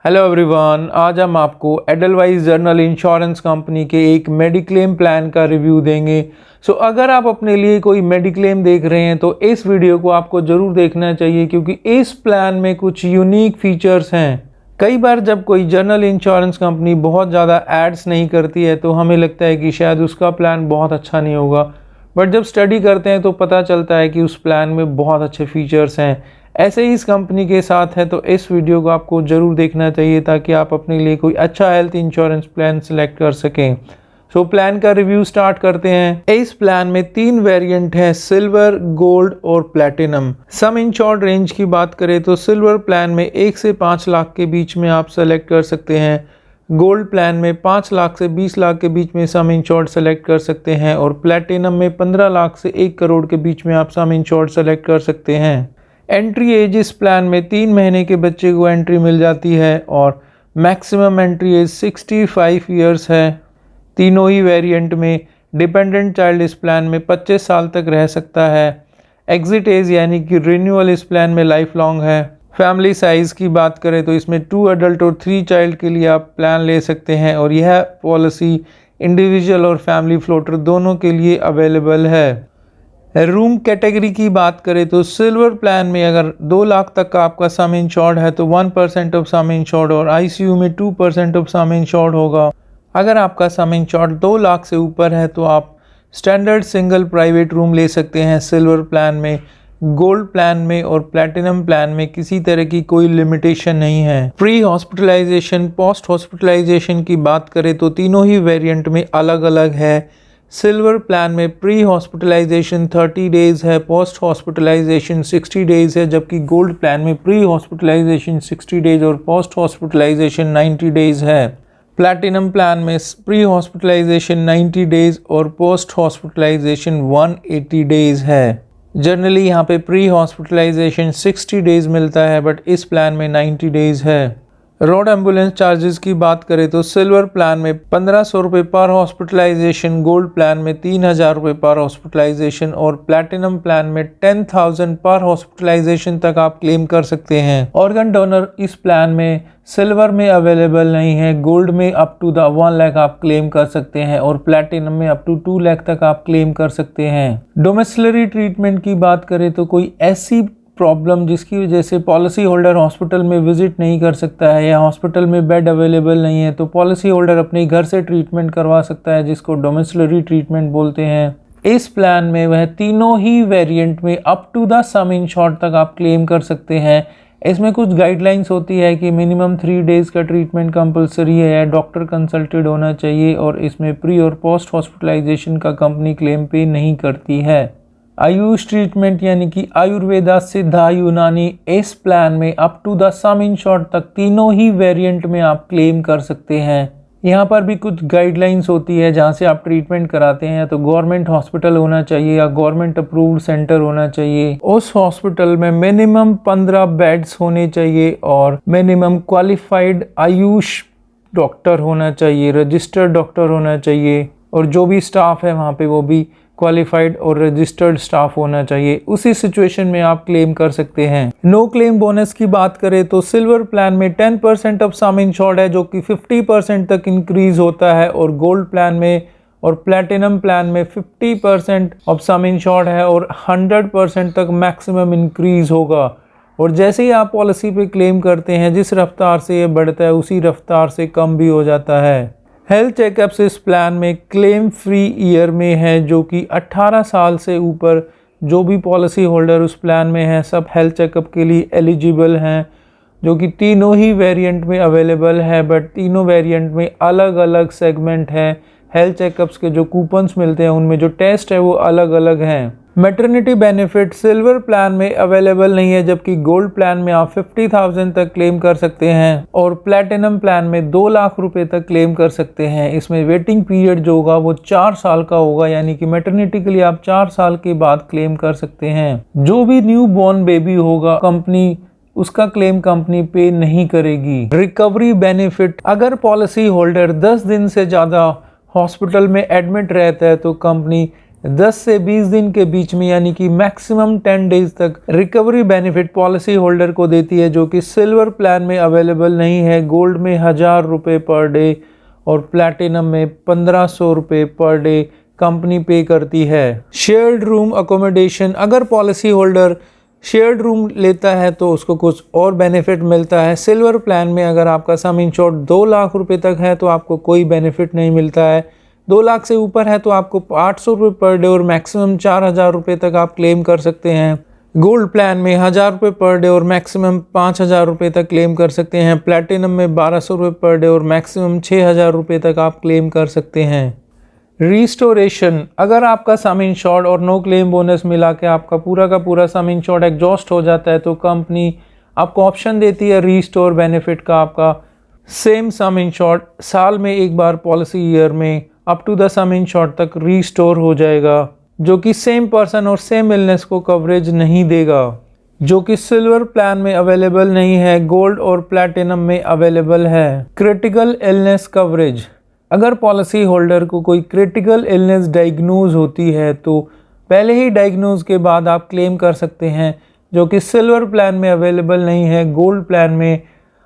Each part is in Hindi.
हेलो एवरीवन, आज हम आपको एडलवाइस जर्नल इंश्योरेंस कंपनी के एक मेडिक्लेम प्लान का रिव्यू देंगे। अगर आप अपने लिए कोई मेडिक्लेम देख रहे हैं तो इस वीडियो को आपको ज़रूर देखना चाहिए, क्योंकि इस प्लान में कुछ यूनिक फीचर्स हैं। कई बार जब कोई जर्नल इंश्योरेंस कंपनी बहुत ज़्यादा एड्स नहीं करती है तो हमें लगता है कि शायद उसका प्लान बहुत अच्छा नहीं होगा, बट जब स्टडी करते हैं तो पता चलता है कि उस प्लान में बहुत अच्छे फीचर्स हैं। ऐसे ही इस कंपनी के साथ है, तो इस वीडियो को आपको ज़रूर देखना चाहिए ताकि आप अपने लिए कोई अच्छा हेल्थ इंश्योरेंस प्लान सेलेक्ट कर सकें। प्लान का रिव्यू स्टार्ट करते हैं। इस प्लान में 3 वेरिएंट हैं, सिल्वर, गोल्ड और प्लैटिनम। सम इंश्योर्ड रेंज की बात करें तो सिल्वर प्लान में 1 से 5 लाख के बीच में आप सेलेक्ट कर सकते हैं। गोल्ड प्लान में 5 लाख से 20 लाख के बीच में सम इंश्योर्ड सेलेक्ट कर सकते हैं और प्लैटिनम में 15 लाख से 1 करोड़ के बीच में आप सम इंश्योर्ड सेलेक्ट कर सकते हैं। एंट्री एज इस प्लान में 3 महीने के बच्चे को एंट्री मिल जाती है और मैक्सिमम एंट्री एज 65 ईयर्स है। तीनों ही वेरिएंट में डिपेंडेंट चाइल्ड इस प्लान में 25 साल तक रह सकता है। एग्जिट एज यानी कि रिन्यूअल इस प्लान में लाइफ लॉन्ग है। फैमिली साइज़ की बात करें तो इसमें 2 अडल्ट और 3 चाइल्ड के लिए आप प्लान ले सकते हैं और यह पॉलिसी इंडिविजुअल और फैमिली फ्लोटर दोनों के लिए अवेलेबल है। रूम कैटेगरी की बात करें तो सिल्वर प्लान में अगर 2 लाख तक का आपका सम इंश्योर्ड है तो 1% ऑफ सम इंश्योर्ड और आईसीयू में 2% ऑफ सम इंश्योर्ड होगा। अगर आपका सम इंश्योर्ड 2 लाख से ऊपर है तो आप स्टैंडर्ड सिंगल प्राइवेट रूम ले सकते हैं सिल्वर प्लान में। गोल्ड प्लान में और प्लैटिनम प्लान में किसी तरह की कोई लिमिटेशन नहीं है। प्री हॉस्पिटलाइजेशन, पोस्ट हॉस्पिटलाइजेशन की बात करें तो तीनों ही वेरिएंट में अलग अलग है। सिल्वर प्लान में प्री हॉस्पिटलाइजेशन 30 डेज है, पोस्ट हॉस्पिटलाइजेशन 60 डेज है, जबकि गोल्ड प्लान में प्री हॉस्पिटलाइजेशन 60 डेज और पोस्ट हॉस्पिटलाइजेशन 90 डेज है। प्लैटिनम प्लान में प्री हॉस्पिटलाइजेशन 90 डेज और पोस्ट हॉस्पिटलाइजेशन 180 डेज है। जनरली यहाँ पे प्री हॉस्पिटलाइजेशन 60 डेज मिलता है, बट इस प्लान में 90 डेज है। रोड एम्बुलेंस चार्जेस की बात करें तो सिल्वर प्लान में 1500 रुपये पर हॉस्पिटलाइजेशन, गोल्ड प्लान में 3000 रुपये पर हॉस्पिटलाइजेशन और प्लैटिनम प्लान में 10,000 पर हॉस्पिटलाइजेशन तक आप क्लेम कर सकते हैं। ऑर्गन डोनर इस प्लान में सिल्वर में अवेलेबल नहीं है। गोल्ड में अप टू द 1 लाख आप क्लेम कर सकते हैं और प्लैटिनम में अप टू 2 लाख तक आप क्लेम कर सकते हैं। डोमेसिलरी ट्रीटमेंट की बात करें तो कोई ऐसी प्रॉब्लम जिसकी वजह से पॉलिसी होल्डर हॉस्पिटल में विजिट नहीं कर सकता है या हॉस्पिटल में बेड अवेलेबल नहीं है तो पॉलिसी होल्डर अपने घर से ट्रीटमेंट करवा सकता है, जिसको डोमेसिलरी ट्रीटमेंट बोलते हैं। इस प्लान में वह तीनों ही वेरिएंट में up to the sum insured तक आप क्लेम कर सकते हैं। इसमें कुछ गाइडलाइंस होती है कि मिनिमम 3 डेज़ का ट्रीटमेंट कंपलसरी है, डॉक्टर कंसल्टेड होना चाहिए और इसमें प्री और पोस्ट हॉस्पिटलाइजेशन का कंपनी क्लेम पे नहीं करती है। आयुष ट्रीटमेंट यानी कि आयुर्वेदा, सिद्धा, यूनानी इस प्लान में up to the sum insured तक तीनों ही वेरिएंट में आप क्लेम कर सकते हैं। यहाँ पर भी कुछ गाइडलाइंस होती है जहाँ से आप ट्रीटमेंट कराते हैं, तो गवर्नमेंट हॉस्पिटल होना चाहिए या गवर्नमेंट अप्रूव्ड सेंटर होना चाहिए। उस हॉस्पिटल में मिनिमम 15 बेड्स होने चाहिए और मिनिमम क्वालिफाइड आयुष डॉक्टर होना चाहिए, रजिस्टर्ड डॉक्टर होना चाहिए और जो भी स्टाफ है वहाँ पे वो भी क्वालिफाइड और रजिस्टर्ड स्टाफ होना चाहिए। उसी सिचुएशन में आप क्लेम कर सकते हैं। नो क्लेम बोनस की बात करें तो सिल्वर प्लान में 10% ऑफ सम इंश्योर्ड है जो कि 50% तक इंक्रीज होता है और गोल्ड प्लान में और प्लैटिनम प्लान में 50% ऑफ सम इंश्योर्ड है और 100% तक मैक्सिमम इंक्रीज होगा। और जैसे ही आप पॉलिसी पे क्लेम करते हैं, जिस रफ्तार से ये बढ़ता है उसी रफ्तार से कम भी हो जाता है। हेल्थ चेकअप्स इस प्लान में क्लेम फ्री ईयर में है, जो कि 18 साल से ऊपर जो भी पॉलिसी होल्डर उस प्लान में है सब हेल्थ चेकअप के लिए एलिजिबल हैं, जो कि तीनों ही वेरिएंट में अवेलेबल है, बट तीनों वेरिएंट में अलग अलग सेगमेंट है। हेल्थ चेकअप्स के जो कूपन्स मिलते हैं उनमें जो टेस्ट है वो अलग अलग हैं। मैटरनिटी बेनिफिट सिल्वर प्लान में अवेलेबल नहीं है, जबकि गोल्ड प्लान में आप 50,000 तक क्लेम कर सकते हैं और प्लैटिनम प्लान में 2 लाख रुपए तक क्लेम कर सकते हैं। इसमें वेटिंग पीरियड जो होगा वो 4 साल का होगा, यानी कि मैटरनिटी के लिए आप 4 साल के बाद क्लेम कर सकते हैं। जो भी न्यू बॉर्न बेबी होगा कंपनी उसका क्लेम कंपनी पे नहीं करेगी। रिकवरी बेनिफिट, अगर पॉलिसी होल्डर 10 दिन से ज़्यादा हॉस्पिटल में एडमिट रहता है तो कंपनी 10 से 20 दिन के बीच में, यानी कि मैक्सिमम 10 डेज तक रिकवरी बेनिफिट पॉलिसी होल्डर को देती है, जो कि सिल्वर प्लान में अवेलेबल नहीं है। गोल्ड में 1000 रुपये पर डे और प्लैटिनम में 1500 रुपये पर डे कंपनी पे करती है। शेयर्ड रूम अकोमोडेशन, अगर पॉलिसी होल्डर शेयर्ड रूम लेता है तो उसको कुछ और बेनिफिट मिलता है। सिल्वर प्लान में अगर आपका सम इंश्योर्ड 2 लाख रुपए तक है तो आपको कोई बेनिफिट नहीं मिलता है। 2 लाख से ऊपर है तो आपको 800 रुपये पर डे और मैक्सिमम 4000 रुपये तक आप क्लेम कर सकते हैं। गोल्ड प्लान में 1000 रुपये पर डे और मैक्सिमम 5000 रुपये तक क्लेम कर सकते हैं। प्लैटिनम में 1200 रुपये पर डे और मैक्सिमम 6000 रुपये तक आप क्लेम कर सकते हैं। रिस्टोरेशन, अगर आपका सम इंश्योर्ड और नो क्लेम बोनस मिला के आपका पूरा का पूरा सम इंश्योर्ड एग्जॉस्ट हो जाता है तो कंपनी आपको ऑप्शन देती है रीस्टोर बेनिफिट का। आपका सेम सम इंश्योर्ड साल में एक बार पॉलिसी ईयर में up to the sum insured तक रीस्टोर हो जाएगा, जो कि सेम पर्सन और सेम इलनेस को कवरेज नहीं देगा, जो कि सिल्वर प्लान में अवेलेबल नहीं है, गोल्ड और प्लैटिनम में अवेलेबल है। क्रिटिकल इलनेस कवरेज, अगर पॉलिसी होल्डर को कोई क्रिटिकल इलनेस डायग्नोज होती है तो पहले ही डायग्नोज के बाद आप क्लेम कर सकते हैं, जो कि सिल्वर प्लान में अवेलेबल नहीं है। गोल्ड प्लान में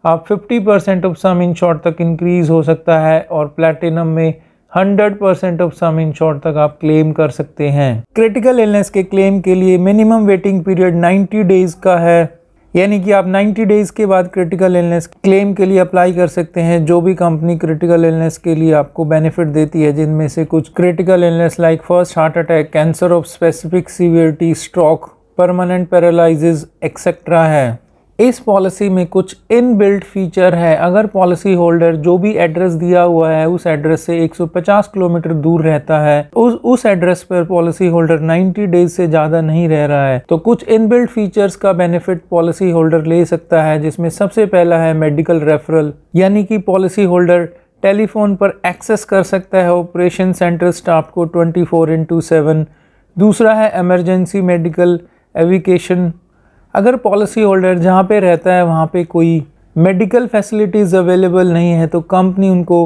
आप 50% ऑफ सम इंश्योर्ड तक इंक्रीज हो सकता है और प्लैटिनम में 100% ऑफ सम इंश्योर्ड तक आप क्लेम कर सकते हैं। क्रिटिकल इलनेस के क्लेम के लिए मिनिमम वेटिंग पीरियड 90 डेज का है, यानी कि आप 90 डेज के बाद क्रिटिकल इलनेस क्लेम के लिए अप्लाई कर सकते हैं। जो भी कंपनी क्रिटिकल इलनेस के लिए आपको बेनिफिट देती है, जिनमें से कुछ critical illness like first heart attack, cancer of specific severity, stroke, permanent paralysis etcetera है। इस पॉलिसी में कुछ इनबिल्ट फीचर है। अगर पॉलिसी होल्डर जो भी एड्रेस दिया हुआ है उस एड्रेस से 150 किलोमीटर दूर रहता है, उस एड्रेस पर पॉलिसी होल्डर 90 डेज से ज़्यादा नहीं रह रहा है, तो कुछ इनबिल्ट फीचर्स का बेनिफिट पॉलिसी होल्डर ले सकता है, जिसमें सबसे पहला है मेडिकल रेफरल, यानी कि पॉलिसी होल्डर टेलीफोन पर एक्सेस कर सकता है ऑपरेशन सेंटर स्टाफ को 24/7। दूसरा है इमरजेंसी मेडिकल एविकेशन, अगर पॉलिसी होल्डर जहाँ पे रहता है वहाँ पे कोई मेडिकल फैसिलिटीज़ अवेलेबल नहीं है तो कंपनी उनको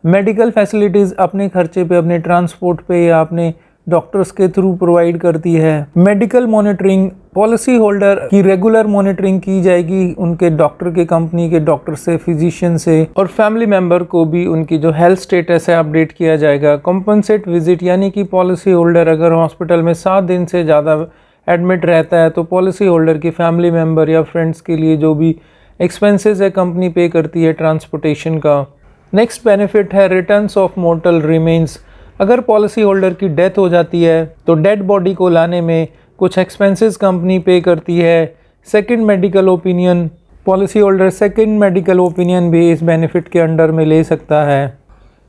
मेडिकल फैसिलिटीज़ अपने खर्चे पे, अपने ट्रांसपोर्ट पे या अपने डॉक्टर्स के थ्रू प्रोवाइड करती है। मेडिकल मॉनिटरिंग, पॉलिसी होल्डर की रेगुलर मॉनिटरिंग की जाएगी उनके डॉक्टर के, कंपनी के डॉक्टर से, फिजिशियन से, और फैमिली मेम्बर को भी उनकी जो हेल्थ स्टेटस है अपडेट किया जाएगा। कॉम्पनसेट विजिट, यानी कि पॉलिसी होल्डर अगर हॉस्पिटल में 7 दिन से ज़्यादा एडमिट रहता है तो पॉलिसी होल्डर की फैमिली मेम्बर या फ्रेंड्स के लिए जो भी एक्सपेंसेस है कंपनी पे करती है ट्रांसपोर्टेशन का। नेक्स्ट बेनिफिट है रिटर्न्स ऑफ मोर्टल रिमेन्स, अगर पॉलिसी होल्डर की डेथ हो जाती है तो डेड बॉडी को लाने में कुछ एक्सपेंसेस कंपनी पे करती है। Second medical opinion, policy holder second medical opinion भी इस बेनिफिट के अंडर में ले सकता है।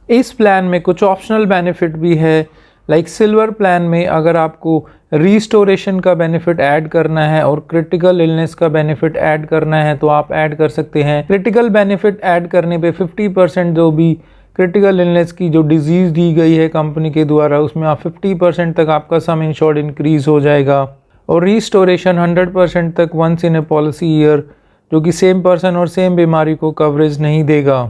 इस प्लान में कुछ ऑप्शनल बेनिफिट भी है, लाइक सिल्वर प्लान में अगर आपको रीस्टोरेशन का बेनिफिट ऐड करना है और क्रिटिकल इलनेस का बेनिफिट ऐड करना है तो आप ऐड कर सकते हैं। क्रिटिकल बेनिफिट ऐड करने पे 50% जो भी क्रिटिकल इलनेस की जो डिजीज़ दी गई है कंपनी के द्वारा, उसमें आप 50% तक आपका सम इंश्योर्ड इंक्रीज हो जाएगा। और रीस्टोरेशन 100% तक once in a policy year, जो कि सेम पर्सन और सेम बीमारी को कवरेज नहीं देगा।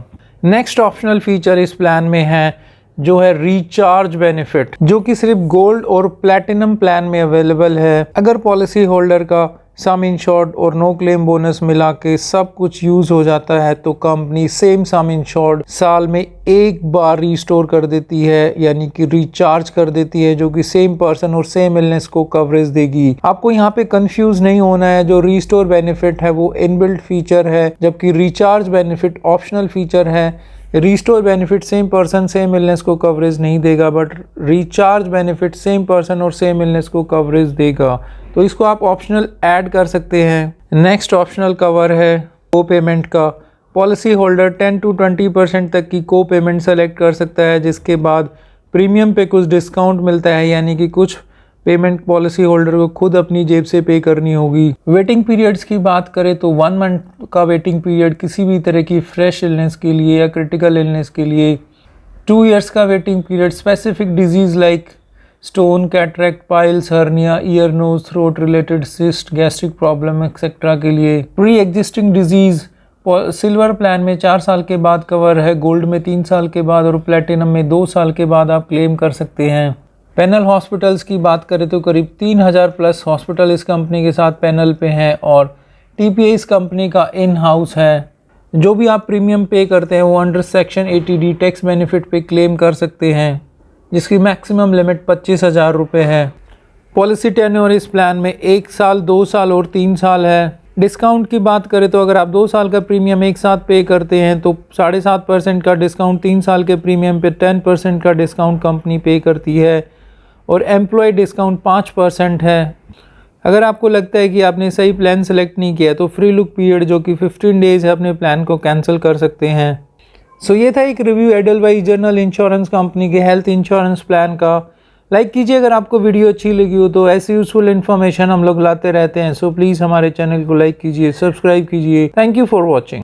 नेक्स्ट ऑप्शनल फीचर इस प्लान में है जो है रिचार्ज बेनिफिट, जो कि सिर्फ गोल्ड और प्लैटिनम प्लान में अवेलेबल है। अगर पॉलिसी होल्डर का सम इंश्योर्ड और नो क्लेम बोनस मिला के सब कुछ यूज हो जाता है तो कंपनी सेम सम इंश्योर्ड साल में एक बार रिस्टोर कर देती है, यानी कि रिचार्ज कर देती है, जो कि सेम पर्सन और सेम इलनेस को कवरेज देगी। आपको यहाँ पे कंफ्यूज नहीं होना है, जो रिस्टोर बेनिफिट है वो इनबिल्ट फीचर है, जबकि रिचार्ज बेनिफिट ऑप्शनल फीचर है। Restore benefit same person same illness को कवरेज नहीं देगा, but recharge benefit same person और सेम इलनेस को कवरेज देगा, तो इसको आप ऑप्शनल ऐड कर सकते हैं। नेक्स्ट ऑप्शनल कवर है को पेमेंट का। पॉलिसी होल्डर 10 to 20% तक की को पेमेंट सेलेक्ट कर सकता है, जिसके बाद प्रीमियम पे कुछ डिस्काउंट मिलता है, यानी कि कुछ पेमेंट पॉलिसी होल्डर को खुद अपनी जेब से पे करनी होगी। वेटिंग पीरियड्स की बात करें तो 1 मंथ का वेटिंग पीरियड किसी भी तरह की फ्रेश इलनेस के लिए या क्रिटिकल इलनेस के लिए, 2 इयर्स का waiting period specific disease like stone, cataract, piles, hernia, ear, nose, throat related cyst, gastric problem etcetera के लिए। Pre existing disease silver plan में 4 साल के बाद कवर है, गोल्ड में 3 साल के बाद और प्लैटिनम में 2 साल के बाद आप क्लेम कर सकते हैं। पैनल हॉस्पिटल्स की बात करें तो करीब 3000 प्लस हॉस्पिटल इस कंपनी के साथ पैनल पे हैं और TPA इस कंपनी का इन हाउस है। जो भी आप प्रीमियम पे करते हैं वो under section 80D tax benefit पे क्लेम कर सकते हैं, जिसकी मैक्सिमम लिमिट 25,000 रुपये है। पॉलिसी टेन्योर इस प्लान में 1 साल, 2 साल और 3 साल है। डिस्काउंट की बात करें तो अगर आप 2 साल का प्रीमियम एक साथ पे करते हैं तो 7.5% का डिस्काउंट, 3 साल के प्रीमियम पे 10% का डिस्काउंट कंपनी पे करती है और एम्प्लॉय डिस्काउंट 5% है। अगर आपको लगता है कि आपने सही प्लान सेलेक्ट नहीं किया तो फ्री लुक पीरियड जो कि 15 डेज़ है, अपने प्लान को कैंसिल कर सकते हैं। सो ये था एक review Edelweiss general insurance company के हेल्थ इंश्योरेंस प्लान का। लाइक कीजिए अगर आपको वीडियो अच्छी लगी हो, तो ऐसी यूजफुल इन्फॉर्मेशन हम लोग लाते रहते हैं। सो प्लीज़ हमारे चैनल को लाइक कीजिए, सब्सक्राइब कीजिए। Thank you for watching.